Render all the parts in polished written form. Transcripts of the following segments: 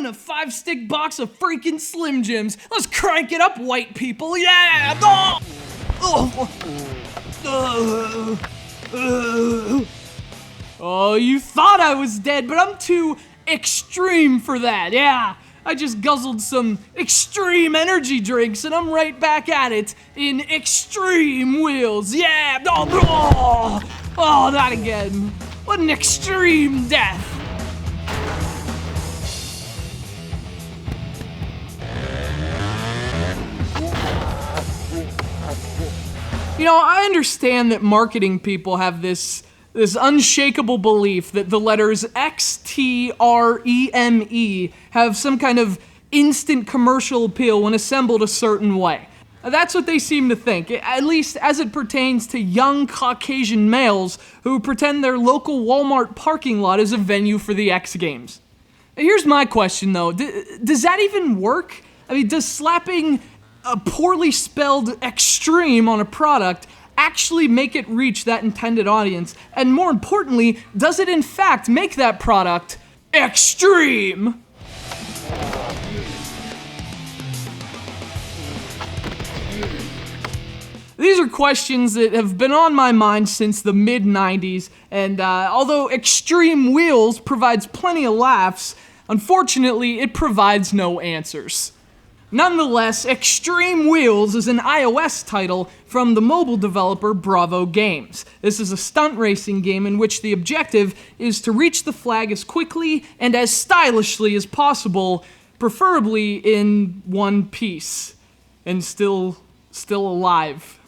and a 5-stick box of freaking Slim Jims. Let's crank it up, white people, yeah! Oh, you thought I was dead, but I'm too extreme for that, yeah. I just guzzled some extreme energy drinks and I'm right back at it in Xtreme Wheels, yeah! Oh, not again. What an extreme death. You know, I understand that marketing people have this unshakable belief that the letters Xtreme have some kind of instant commercial appeal when assembled a certain way. That's what they seem to think, at least as it pertains to young Caucasian males who pretend their local Walmart parking lot is a venue for the X Games. Here's my question though, does that even work? I mean, does slapping a poorly spelled extreme on a product actually make it reach that intended audience? And more importantly, does it in fact make that product extreme? These are questions that have been on my mind since the mid-90s, and although Xtreme Wheels provides plenty of laughs, unfortunately it provides no answers. Nonetheless, Xtreme Wheels is an iOS title from the mobile developer Bravo Games. This is a stunt racing game in which the objective is to reach the flag as quickly and as stylishly as possible, preferably in one piece, and still alive.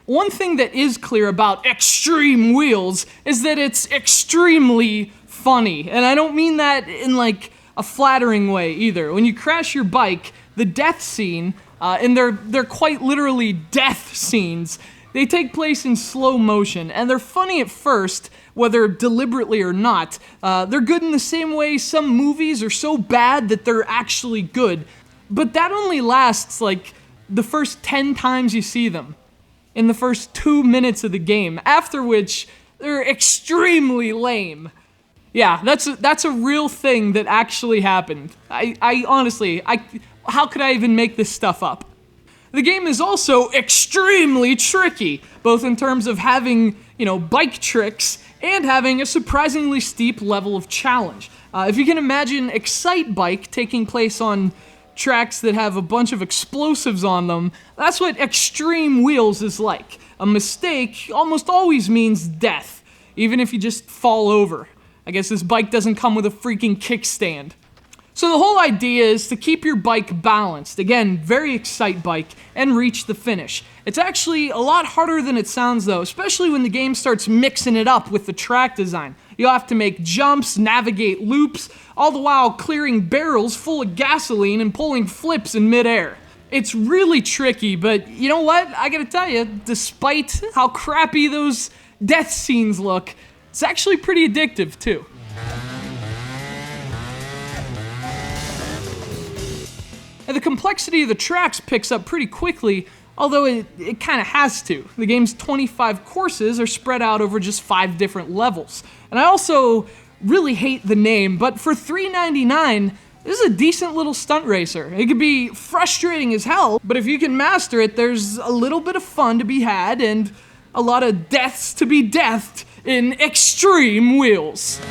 One thing that is clear about Xtreme Wheels is that it's extremely funny, and I don't mean that in like a flattering way either. When you crash your bike, the death scene, and they're quite literally death scenes, they take place in slow motion, and they're funny at first, whether deliberately or not. They're good in the same way some movies are so bad that they're actually good, but that only lasts like the first 10 times you see them, in the first 2 minutes of the game, after which they're extremely lame. Yeah, that's a real thing that actually happened. I honestly, how could I even make this stuff up? The game is also extremely tricky, both in terms of having, bike tricks and having a surprisingly steep level of challenge. If you can imagine Excitebike taking place on tracks that have a bunch of explosives on them, that's what Xtreme Wheels is like. A mistake almost always means death, even if you just fall over. I guess this bike doesn't come with a freaking kickstand. So the whole idea is to keep your bike balanced, again, very Excitebike, and reach the finish. It's actually a lot harder than it sounds though, especially when the game starts mixing it up with the track design. You'll have to make jumps, navigate loops, all the while clearing barrels full of gasoline and pulling flips in midair. It's really tricky, but you know what? I gotta tell you, despite how crappy those death scenes look, it's actually pretty addictive too. And the complexity of the tracks picks up pretty quickly, although it kind of has to. The game's 25 courses are spread out over just 5 different levels. And I also really hate the name, but for $3.99, this is a decent little stunt racer. It could be frustrating as hell, but if you can master it, there's a little bit of fun to be had and a lot of deaths to be deathed in Xtreme Wheels.